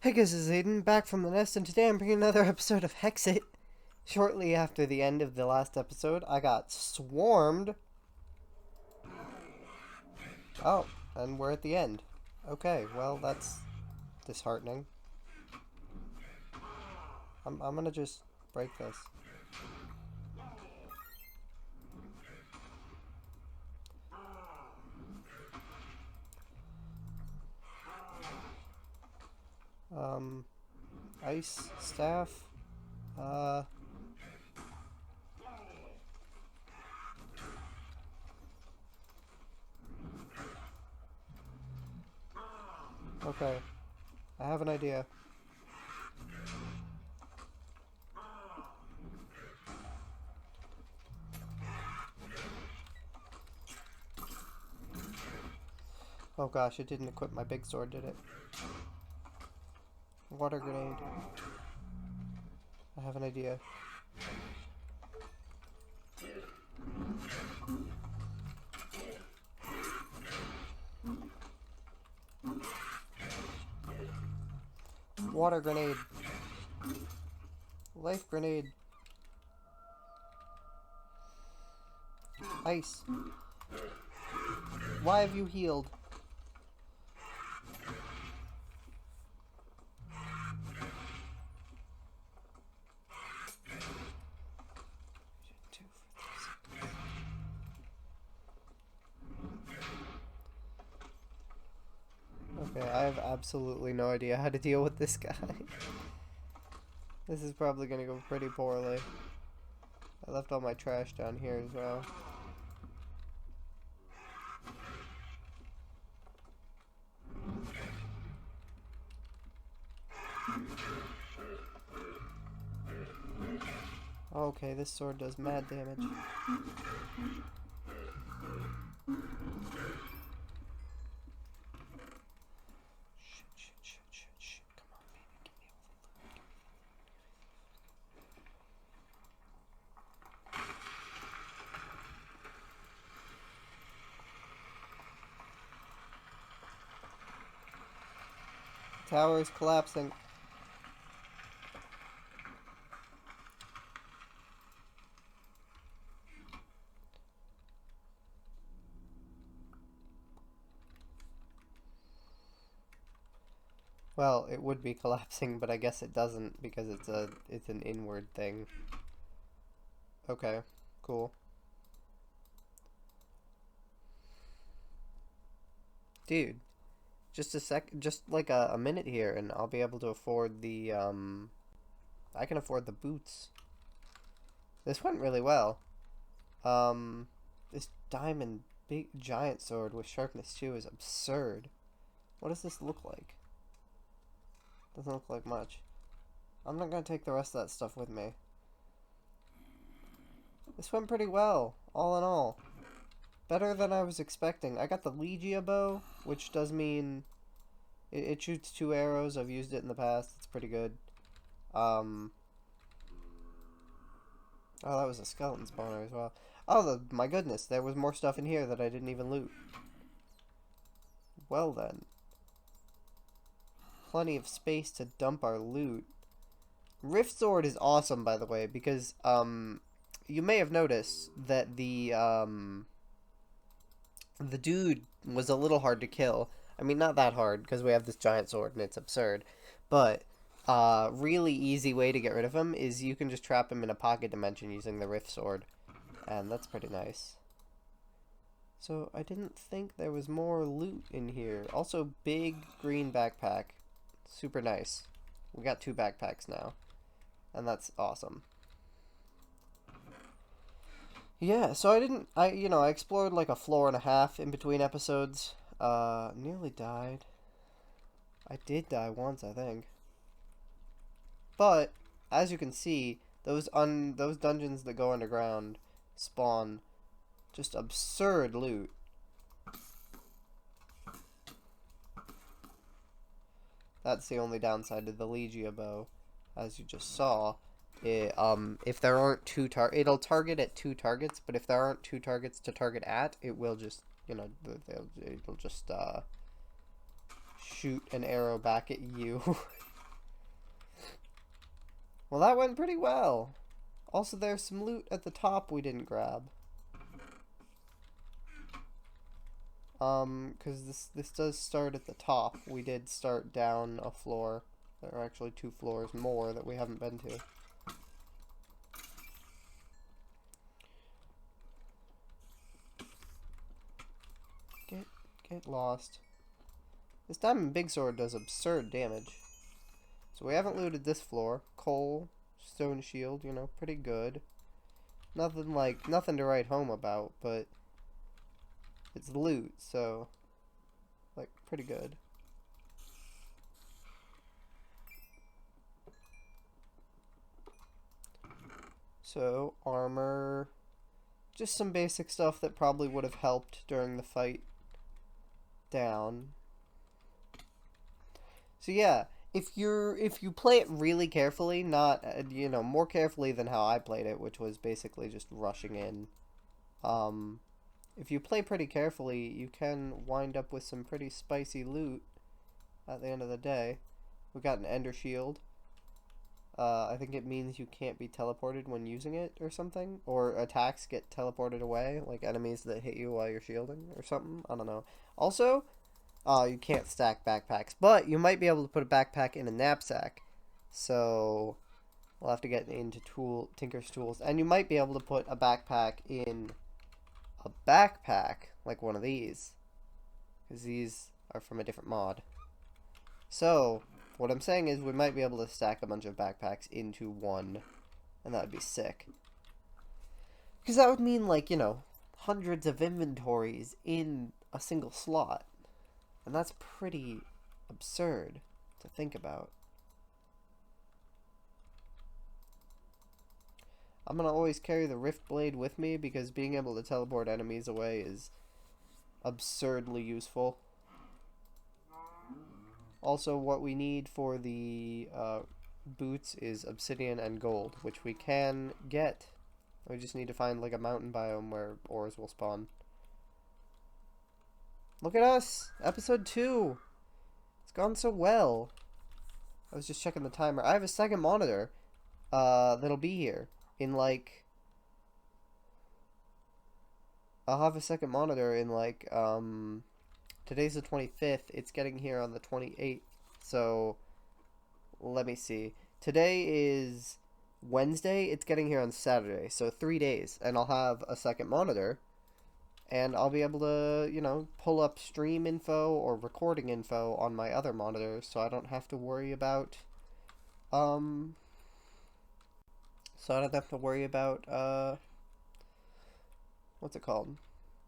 Hey guys, this is Aiden, back from the nest, and today I'm bringing another episode of Hexxit. Shortly after the end of the last episode, I got swarmed. Oh, and we're at the end. Okay, well, that's disheartening. I'm gonna just break this. Ice staff. Uh... Okay, I have an idea. Oh gosh, it didn't equip my big sword, did it? Water grenade. I have an idea. Water grenade. Life grenade. Ice. Why have you healed? Okay, I have absolutely no idea how to deal with this guy. This is probably gonna go pretty poorly. I left all my trash down here as well. Okay, this sword does mad damage. Shit. Come on, baby, give me all the loot. Tower is collapsing. Well, it would be collapsing, but I guess it doesn't because it's an inward thing. Okay, cool. Dude, just like a minute here and I'll be able to afford the I can afford the boots. This went really well. This diamond big giant sword with sharpness 2 is absurd. What does this look like? Doesn't look like much. I'm not gonna take the rest of that stuff with me. This went pretty well, all in all. Better than I was expecting. I got the Legia bow, which does mean it shoots 2 arrows. I've used it in the past. It's pretty good. Oh, that was a skeleton spawner as well. Oh, my goodness, there was more stuff in here that I didn't even loot. Well then. Plenty of space to dump our loot. Rift Sword is awesome, by the way, because, you may have noticed that the dude was a little hard to kill. I mean, not that hard, because we have this giant sword and it's absurd. But, really easy way to get rid of him is you can just trap him in a pocket dimension using the Rift Sword. And that's pretty nice. So, I didn't think there was more loot in here. Also, big green backpack. Super nice. We got 2 backpacks now. And that's awesome. Yeah, so I explored like a floor and a half in between episodes. Nearly died. I did die once, I think. But, as you can see, those dungeons that go underground spawn just absurd loot. That's the only downside to the Legia bow, as you just saw. If there aren't it'll target at 2 targets, but if there aren't 2 targets to target at, it will just, it'll just shoot an arrow back at you. Well, that went pretty well. Also, there's some loot at the top we didn't grab. Because this does start at the top. We did start down a floor. There are actually 2 floors more that we haven't been to. Get lost. This diamond big sword does absurd damage. So we haven't looted this floor. Coal, stone shield, you know, pretty good. Nothing to write home about, but it's loot, so like pretty good. So armor, just some basic stuff that probably would have helped during the fight down. So yeah, if you play it really carefully, not you know, more carefully than how I played it, which was basically just rushing in. If you play pretty carefully, you can wind up with some pretty spicy loot at the end of the day. We got an ender shield. I think it means you can't be teleported when using it or something. Or attacks get teleported away, like enemies that hit you while you're shielding or something. I don't know. Also, you can't stack backpacks, but you might be able to put a backpack in a knapsack. So, we'll have to get into Tinker's Tools. And you might be able to put a backpack in a backpack, like one of these. Because these are from a different mod. So, what I'm saying is we might be able to stack a bunch of backpacks into one, and that would be sick. Because that would mean, like, you know, hundreds of inventories in a single slot. And that's pretty absurd to think about. I'm going to always carry the Rift Blade with me because being able to teleport enemies away is absurdly useful. Also, what we need for the boots is obsidian and gold, which we can get. We just need to find like a mountain biome where ores will spawn. Look at us! Episode 2! It's gone so well. I was just checking the timer. I have a second monitor that'll be here in like... I'll have a second monitor in like... Today's the 25th. It's getting here on the 28th. So, let me see. Today is Wednesday. It's getting here on Saturday. So, 3 days. And I'll have a second monitor. And I'll be able to, you know, pull up stream info or recording info on my other monitor. So I don't have to worry about, what's it called?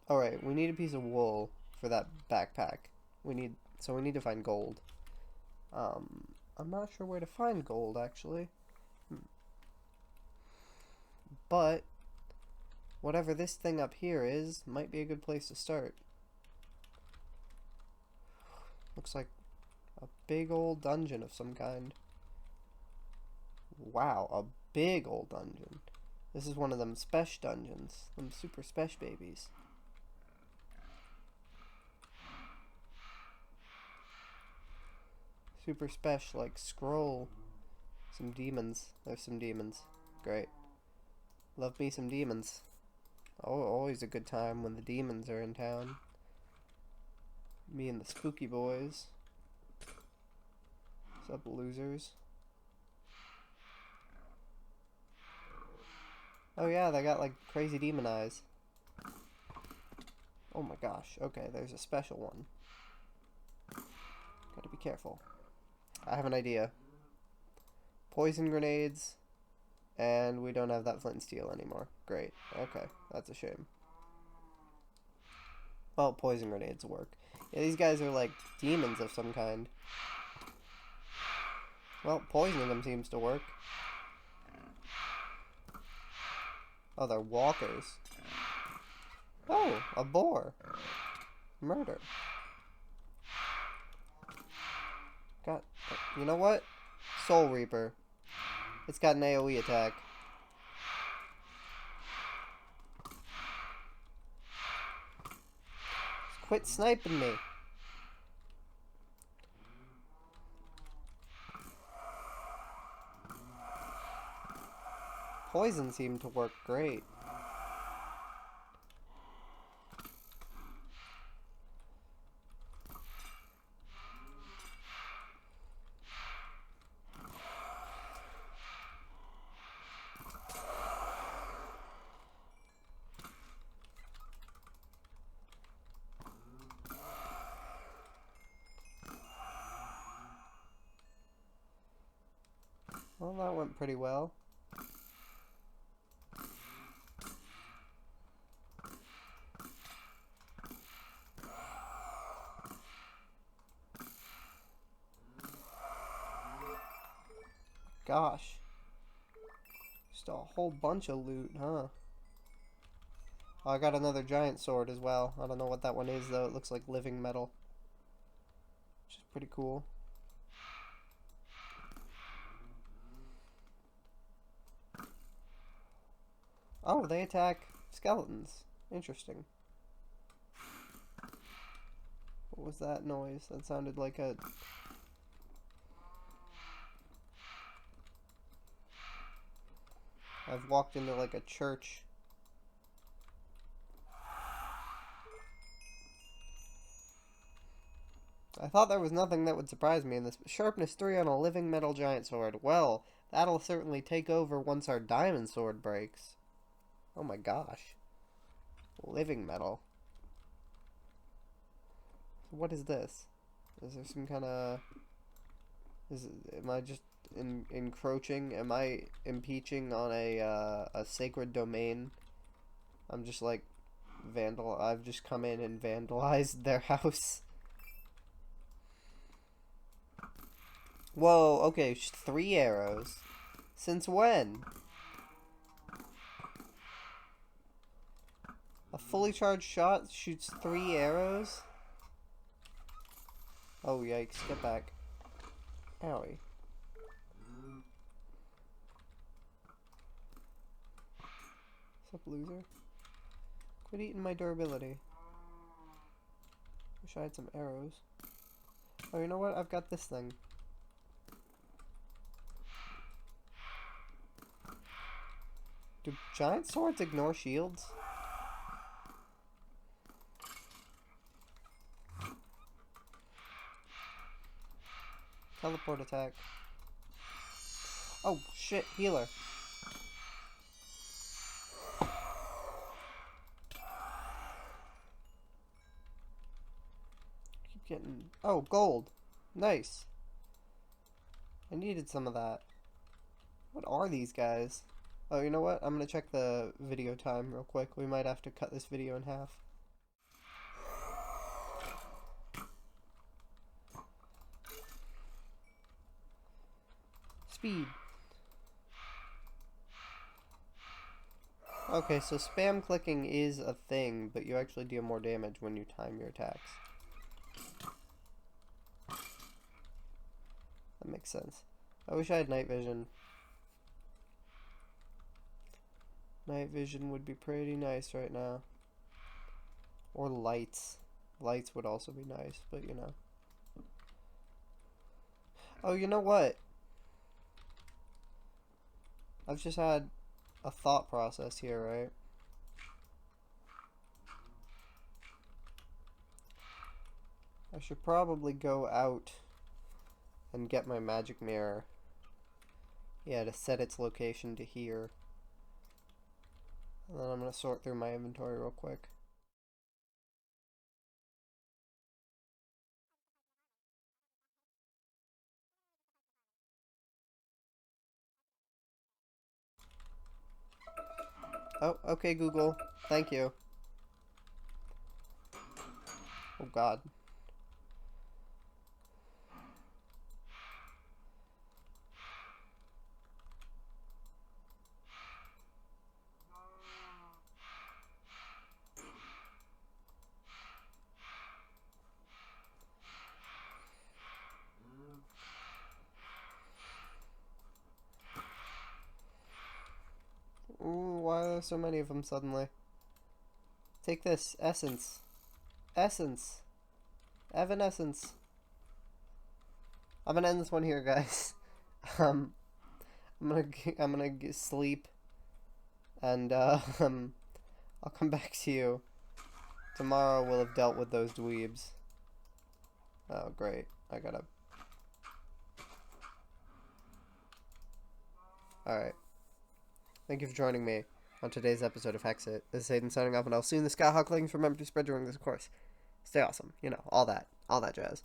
Alright, we need a piece of wool for that backpack. We need to find gold. I'm not sure where to find gold, actually. But whatever this thing up here is, might be a good place to start. Looks like a big old dungeon of some kind. Wow, a big old dungeon. This is one of them spesh dungeons. Them super spesh babies. Super spesh, like scroll. Some demons. There's some demons. Great. Love me some demons. Oh, always a good time when the demons are in town. Me and the spooky boys. What's up, losers? Oh yeah, they got like crazy demon eyes. Oh my gosh. Okay, there's a special one. Gotta be careful. I have an idea. Poison grenades. And we don't have that flint and steel anymore. Great. Okay, that's a shame. Well, poison grenades work. Yeah, these guys are like demons of some kind. Well, poisoning them seems to work. Oh, they're walkers. Oh, a boar. Murder. Got, you know what? Soul Reaper. It's got an AoE attack. Quit sniping me. Poison seemed to work great. Well, that went pretty well. Gosh. Just a whole bunch of loot, huh? Oh, I got another giant sword as well. I don't know what that one is, though. It looks like living metal. Which is pretty cool. Oh, they attack skeletons. Interesting. What was that noise? That sounded like a... I've walked into like a church. I thought there was nothing that would surprise me in this. Sharpness 3 on a living metal giant sword. Well, that'll certainly take over once our diamond sword breaks. Oh my gosh. Living metal. What is this? Is there some kind of... Am I just encroaching? Am I impeaching on a sacred domain? I'm just like I've just come in and vandalized their house. Whoa, okay, 3 arrows. Since when? A fully charged shot shoots 3 arrows? Oh, yikes, get back. Owie. What's up, loser? Quit eating my durability. Wish I had some arrows. Oh, you know what? I've got this thing. Do giant swords ignore shields? Teleport attack. Oh, shit. Healer. Keep getting... Oh, gold. Nice. I needed some of that. What are these guys? Oh, you know what? I'm gonna check the video time real quick. We might have to cut this video in half. Speed. Okay, so spam clicking is a thing, but you actually deal more damage when you time your attacks. That makes sense. I wish I had night vision. Night vision would be pretty nice right now. Or lights. Lights would also be nice, but you know. Oh, you know what? I've just had a thought process here, right? I should probably go out and get my magic mirror. Yeah, to set its location to here. And then I'm going to sort through my inventory real quick. Oh, okay, Google. Thank you. Oh, God. Ooh, why are there so many of them suddenly? Take this. Essence. Essence. Evanescence. I'm gonna end this one here, guys. I'm gonna sleep. And I'll come back to you. Tomorrow we'll have dealt with those dweebs. Oh, great. I gotta... Alright. Thank you for joining me on today's episode of Hexxit. This is Hayden signing off, and I'll see you in the Skyhawk. Remember to spread during this course. Stay awesome. You know, all that. All that jazz.